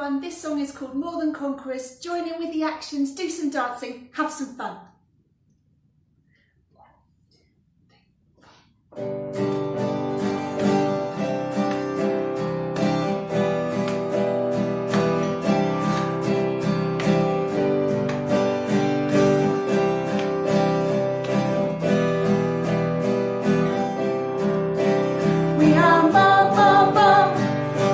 everyone. This song is called More Than Conquerors. Join in with the actions, do some dancing, have some fun. We are more, more, more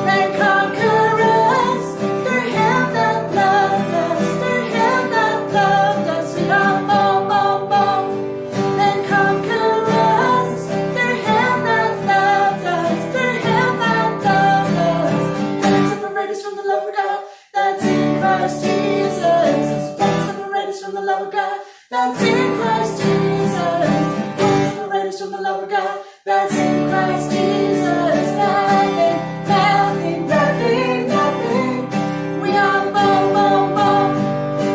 than conquerors, through Him that loved us, through Him that loved us. We are more, more, more than conquerors, through Him that loved us, through Him that loved us. Let us separate us from the love of God that's in Christ Jesus. Let us separate us from the love of God that's in Christ Jesus. Let us separate us from the love of God that's in Christ Jesus. Nothing, nothing, nothing, nothing. We are more, more, more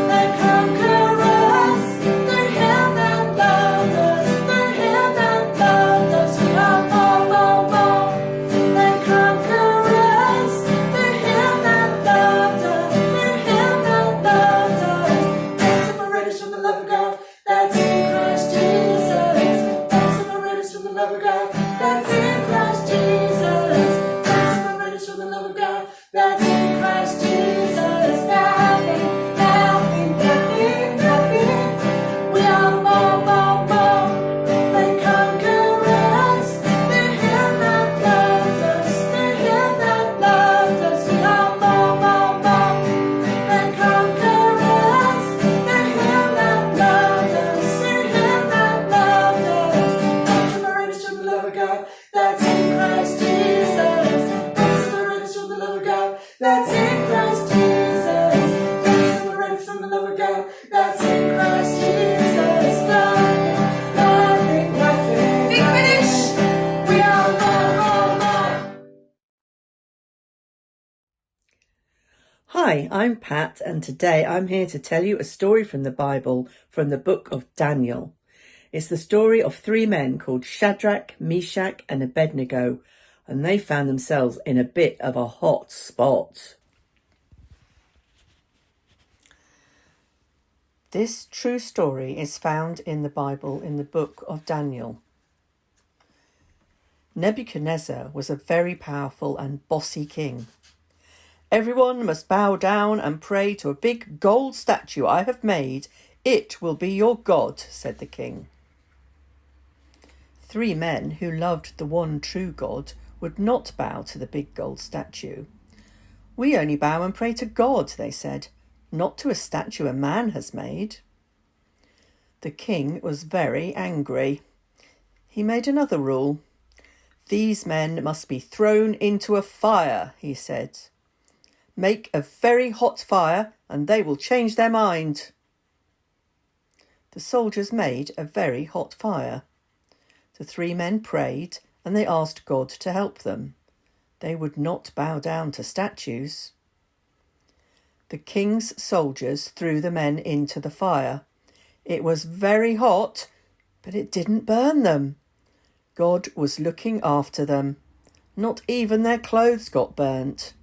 than conquerors, through Him that loved us, through Him that loved us. We are more, more, more than conquerors, through Him that loved us, through Him that loved us. Don't separate us from the love of God that's in Christ Jesus. Don't separate us from the love of God that's in Christ Jesus. Don't separate us from the love of God that's in Christ Jesus. Nothing, nothing, nothing, nothing. We are more, more, more than conquerors, through Him that loved us, through Him that loved us. We are more, more, more than conquerors, through Him that loved us, through Him that loved us. Don't separate us from the love of God that's in Christ Jesus. Don't separate us from the love of God that's in Christ Jesus. Don't separate us from the love of God that's in Christ Jesus. Nothing, nothing, nothing. Big finish. We are more, more, more. Hi, I'm Pat, and today I'm here to tell you a story from the Bible, from the book of Daniel. It's the story of three men called Shadrach, Meshach and Abednego, and they found themselves in a bit of a hot spot. This true story is found in the Bible in the book of Daniel. Nebuchadnezzar was a very powerful and bossy king. Everyone must bow down and pray to a big gold statue I have made. It will be your God, said the king. Three men who loved the one true God would not bow to the big gold statue. We only bow and pray to God, they said, not to a statue a man has made. The king was very angry. He made another rule. These men must be thrown into a fire, he said. Make a very hot fire and they will change their mind. The soldiers made a very hot fire. The three men prayed and they asked God to help them. They would not bow down to statues. The king's soldiers threw the men into the fire. It was very hot, but it didn't burn them. God was looking after them. Not even their clothes got burnt.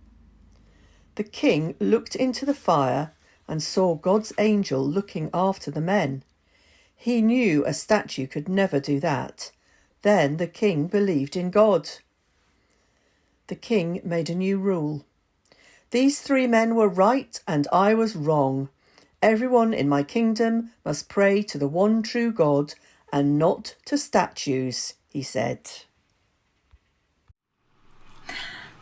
The king looked into the fire and saw God's angel looking after the men. He knew a statue could never do that. Then the king believed in God. The king made a new rule. These three men were right and I was wrong. Everyone in my kingdom must pray to the one true God and not to statues, he said.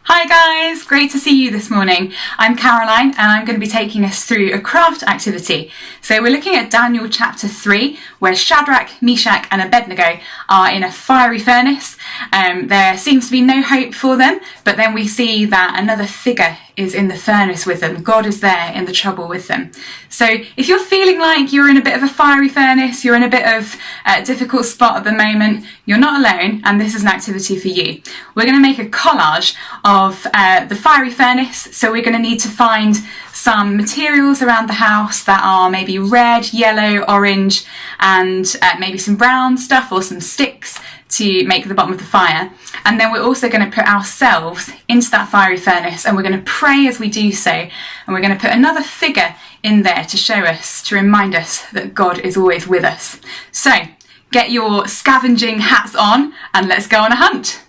Hi guys, great to see you this morning. I'm Caroline and I'm going to be taking us through a craft activity. So we're looking at Daniel chapter 3, where Shadrach, Meshach and Abednego are in a fiery furnace. There seems to be no hope for them, but then we see that another figure is in the furnace with them. God is there in the trouble with them. So if you're feeling like you're in a bit of a fiery furnace, you're in a bit of a difficult spot at the moment, you're not alone and this is an activity for you. We're going to make a collage of the fiery furnace. So we're going to need to find some materials around the house that are maybe red, yellow, orange and maybe some brown stuff or some sticks to make the bottom of the fire. And then we're also going to put ourselves into that fiery furnace, and we're going to pray as we do so. And we're going to put another figure in there to show us, to remind us that God is always with us. So get your scavenging hats on and let's go on a hunt.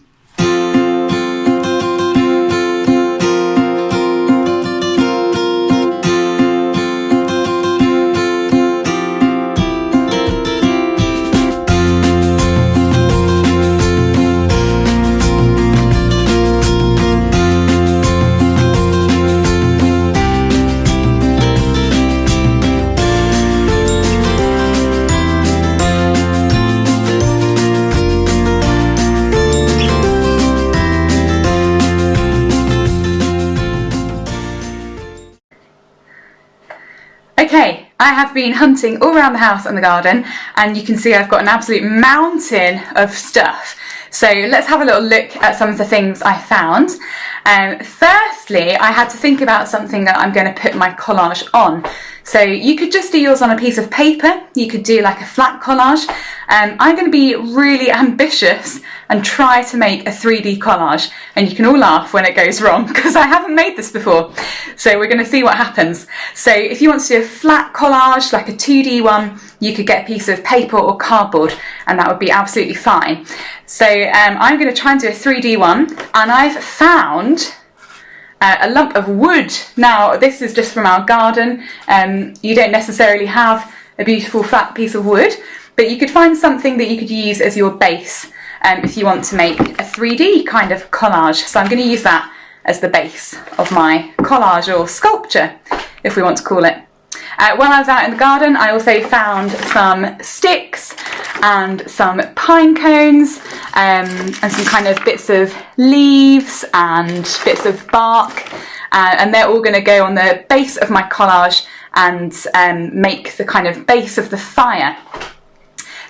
Okay, I have been hunting all around the house and the garden, and you can see I've got an absolute mountain of stuff. So let's have a little look at some of the things I found. Firstly, I had to think about something that I'm going to put my collage on. So you could just do yours on a piece of paper, you could do like a flat collage. I'm going to be really ambitious and try to make a 3D collage, and you can all laugh when it goes wrong because I haven't made this before. So we're going to see what happens. So if you want to do a flat collage, like a 2D one, you could get a piece of paper or cardboard and that would be absolutely fine. So I'm going to try and do a 3D one, and I've found a lump of wood. Now this is just from our garden. You don't necessarily have a beautiful flat piece of wood, but you could find something that you could use as your base if you want to make a 3D kind of collage. So I'm going to use that as the base of my collage or sculpture, if we want to call it. When I was out in the garden, I also found some sticks and some pine cones and some kind of bits of leaves and bits of bark, and they're all going to go on the base of my collage and make the kind of base of the fire.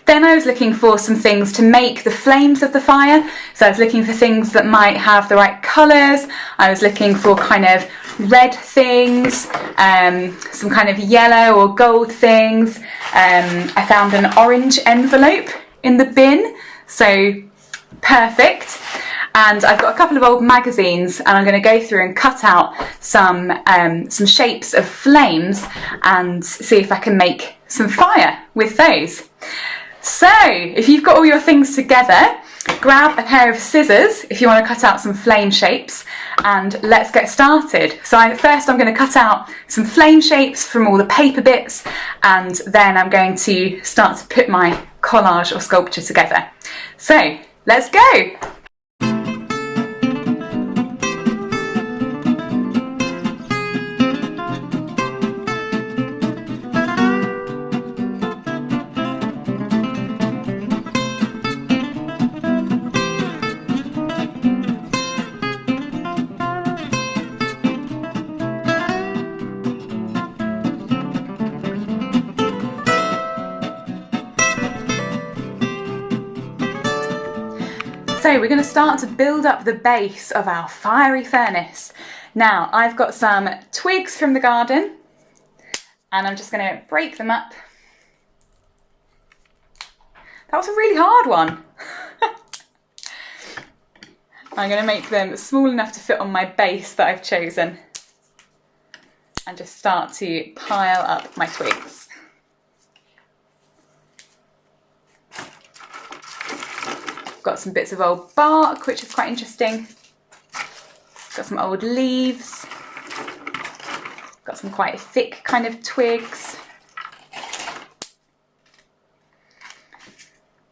Then I was looking for some things to make the flames of the fire. So I was looking for things that might have the right colours. I was looking for kind of red things, some kind of yellow or gold things. I found an orange envelope in the bin, so perfect. And I've got a couple of old magazines, and I'm going to go through and cut out some shapes of flames and see if I can make some fire with those. So if you've got all your things together, grab a pair of scissors if you want to cut out some flame shapes, and let's get started. So first I'm going to cut out some flame shapes from all the paper bits, and then I'm going to start to put my collage or sculpture together. So let's go! So we're going to start to build up the base of our fiery furnace. Now I've got some twigs from the garden, and I'm just going to break them up. That was a really hard one. I'm going to make them small enough to fit on my base that I've chosen, and just start to pile up my twigs. Got some bits of old bark, which is quite interesting. Got some old leaves. Got some quite thick kind of twigs.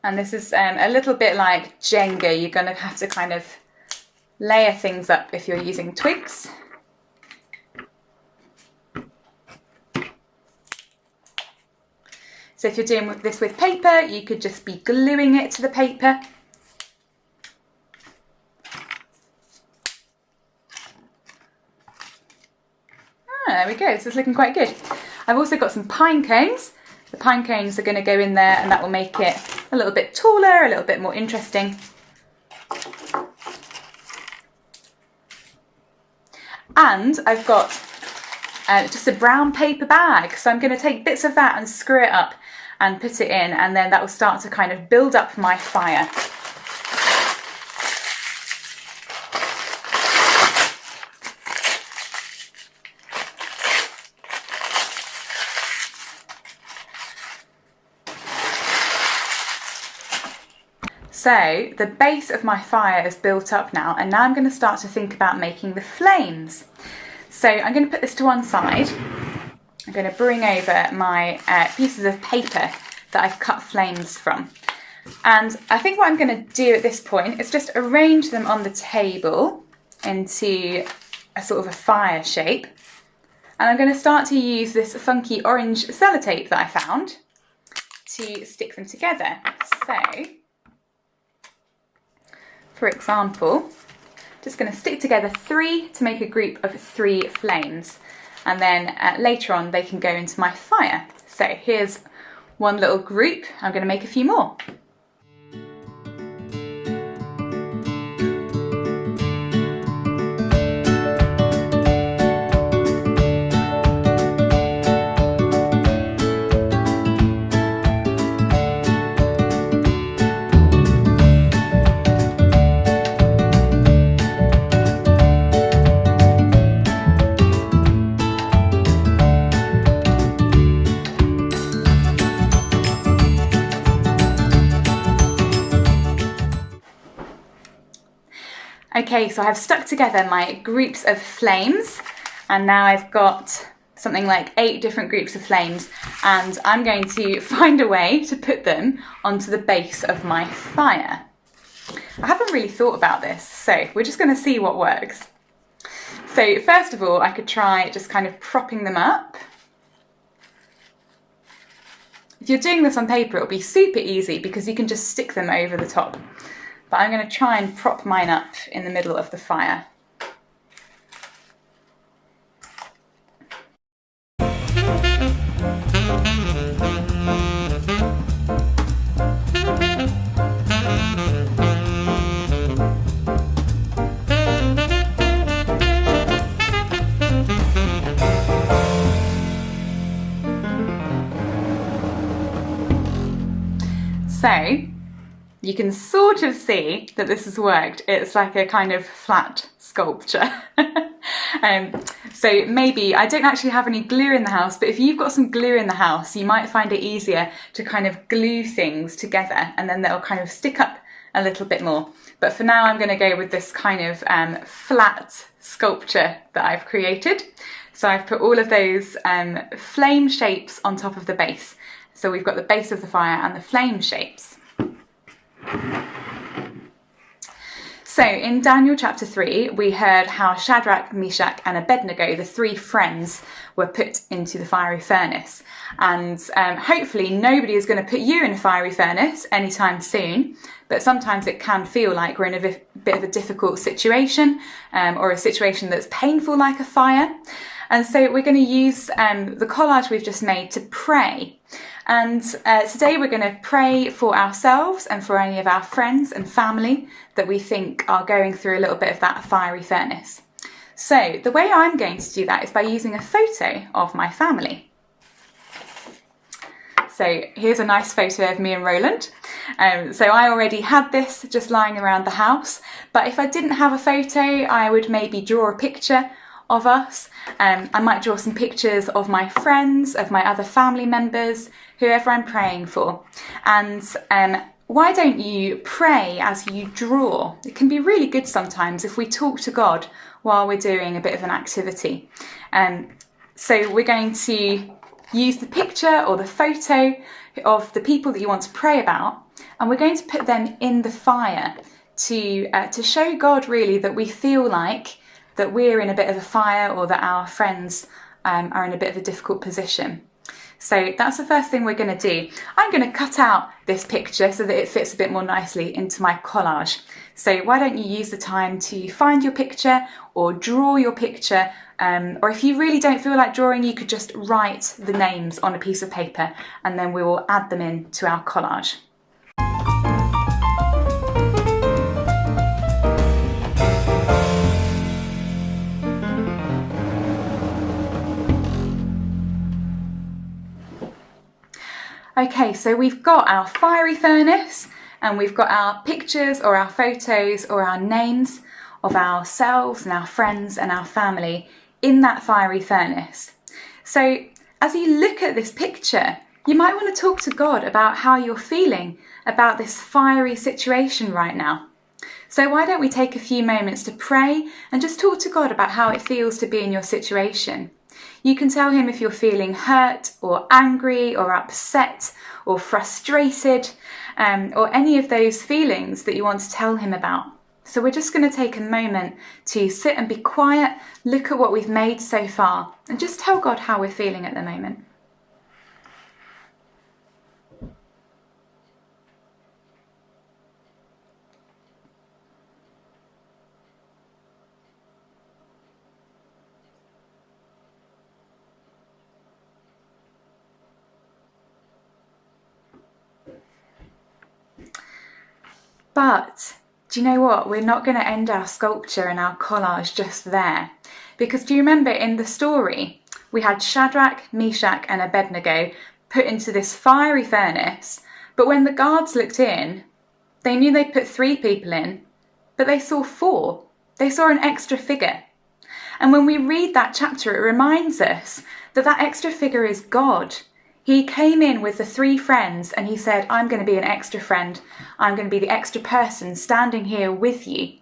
And this is a little bit like Jenga. You're going to have to kind of layer things up if you're using twigs. So if you're doing this with paper, you could just be gluing it to the paper. There we go, this is looking quite good. I've also got some pine cones. The pine cones are going to go in there, and that will make it a little bit taller, a little bit more interesting. And I've got just a brown paper bag, so I'm going to take bits of that and screw it up and put it in, and then that will start to kind of build up my fire. So the base of my fire is built up now, and now I'm going to start to think about making the flames. So I'm going to put this to one side. I'm going to bring over my pieces of paper that I've cut flames from. And I think what I'm going to do at this point is just arrange them on the table into a sort of a fire shape. And I'm going to start to use this funky orange sellotape that I found to stick them together. So, for example, just going to stick together 3 to make a group of 3 flames. And then later on they can go into my fire. So here's one little group. I'm going to make a few more. Okay, so I've stuck together my groups of flames, and now I've got something like 8 different groups of flames, and I'm going to find a way to put them onto the base of my fire. I haven't really thought about this, so we're just going to see what works. So first of all, I could try just kind of propping them up. If you're doing this on paper, it'll be super easy because you can just stick them over the top. But I'm going to try and prop mine up in the middle of the fire. So, you can sort of see that this has worked. It's like a kind of flat sculpture. So maybe, I don't actually have any glue in the house, but if you've got some glue in the house, you might find it easier to kind of glue things together, and then they'll kind of stick up a little bit more. But for now, I'm going to go with this kind of flat sculpture that I've created. So I've put all of those flame shapes on top of the base. So we've got the base of the fire and the flame shapes. So in Daniel chapter 3, we heard how Shadrach, Meshach and Abednego, the 3 friends, were put into the fiery furnace. And hopefully nobody is going to put you in a fiery furnace anytime soon, but sometimes it can feel like we're in a bit of a difficult situation, or a situation that's painful like a fire. And so we're going to use the collage we've just made to pray. And today we're going to pray for ourselves and for any of our friends and family that we think are going through a little bit of that fiery furnace. So the way I'm going to do that is by using a photo of my family. So here's a nice photo of me and Roland. So I already had this just lying around the house, but if I didn't have a photo, I would maybe draw a picture of us. I might draw some pictures of my friends, of my other family members, whoever I'm praying for. And why don't you pray as you draw? It can be really good sometimes if we talk to God while we're doing a bit of an activity. So we're going to use the picture or the photo of the people that you want to pray about, and we're going to put them in the fire to show God really that we feel like that we're in a bit of a fire, or that our friends are in a bit of a difficult position. So that's the first thing we're going to do. I'm going to cut out this picture so that it fits a bit more nicely into my collage. So why don't you use the time to find your picture or draw your picture, or if you really don't feel like drawing, you could just write the names on a piece of paper and then we will add them in to our collage. Okay, so we've got our fiery furnace and we've got our pictures or our photos or our names of ourselves and our friends and our family in that fiery furnace. So as you look at this picture, You might want to talk to God about how you're feeling about this fiery situation right now. So why don't we take a few moments to pray and just talk to God about how it feels to be in your situation. You can tell him if you're feeling hurt or angry or upset or frustrated or any of those feelings that you want to tell him about. So we're just going to take a moment to sit and be quiet, look at what we've made so far, and just tell God how we're feeling at the moment. But do you know what? We're not going to end our sculpture and our collage just there. Because do you remember in the story, we had Shadrach, Meshach and Abednego put into this fiery furnace, but when the guards looked in, they knew they'd put 3 people in, but they saw 4. They saw an extra figure. And when we read that chapter, it reminds us that that extra figure is God. He came in with the 3 friends and he said, I'm going to be an extra friend. I'm going to be the extra person standing here with you.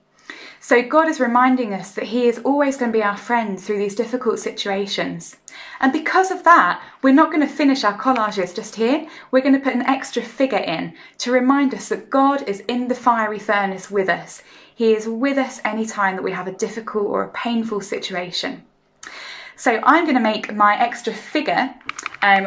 So God is reminding us that he is always going to be our friend through these difficult situations. And because of that, we're not going to finish our collages just here. We're going to put an extra figure in to remind us that God is in the fiery furnace with us. He is with us anytime that we have a difficult or a painful situation. So I'm going to make my extra figure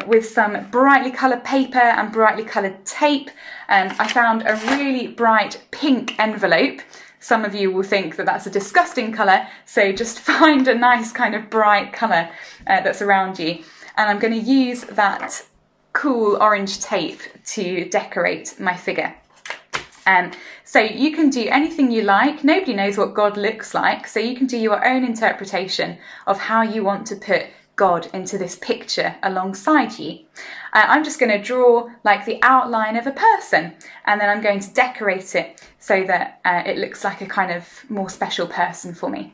with some brightly coloured paper and brightly coloured tape. I found a really bright pink envelope. Some of you will think that that's a disgusting colour, so just find a nice kind of bright colour that's around you. And I'm going to use that cool orange tape to decorate my figure. So you can do anything you like. Nobody knows what God looks like, so you can do your own interpretation of how you want to put God into this picture alongside you. I'm just going to draw like the outline of a person, and then I'm going to decorate it so that it looks like a kind of more special person for me.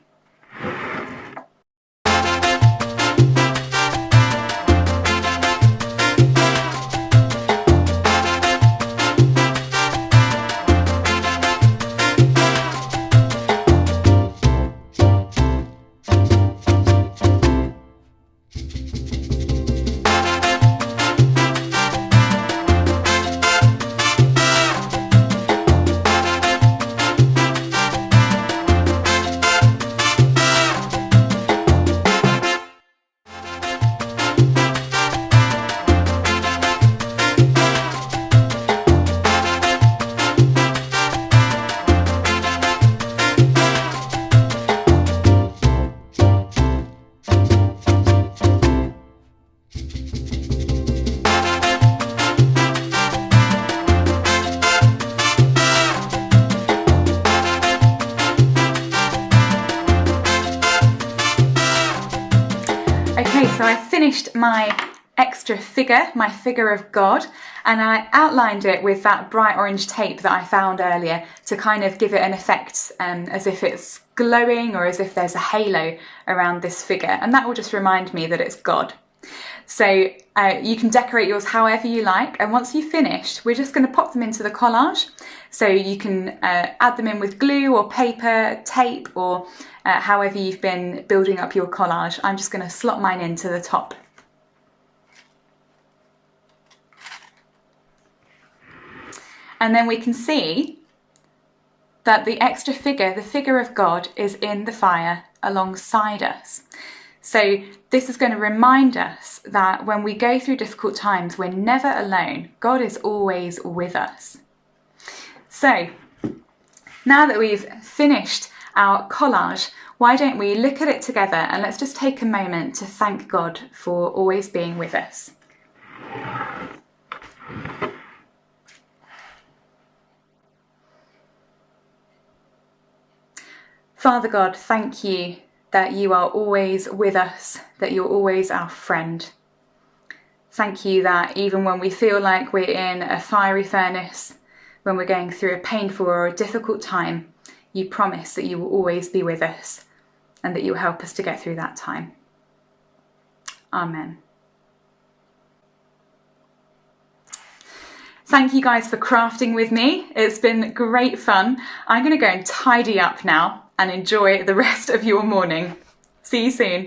Okay, so I finished my extra figure, my figure of God, and I outlined it with that bright orange tape that I found earlier to kind of give it an effect as if it's glowing or as if there's a halo around this figure, and that will just remind me that it's God. So you can decorate yours however you like, and once you've finished, we're just going to pop them into the collage. So you can add them in with glue or paper, tape, or however you've been building up your collage. I'm just going to slot mine into the top. And then we can see that the extra figure, the figure of God, is in the fire alongside us. So this is going to remind us that when we go through difficult times, we're never alone. God is always with us. So now that we've finished our collage, why don't we look at it together and let's just take a moment to thank God for always being with us. Father God, thank you that you are always with us, that you're always our friend. Thank you that even when we feel like we're in a fiery furnace, when we're going through a painful or a difficult time, you promise that you will always be with us and that you'll help us to get through that time. Amen. Thank you guys for crafting with me. It's been great fun. I'm going to go and tidy up now and enjoy the rest of your morning. See you soon.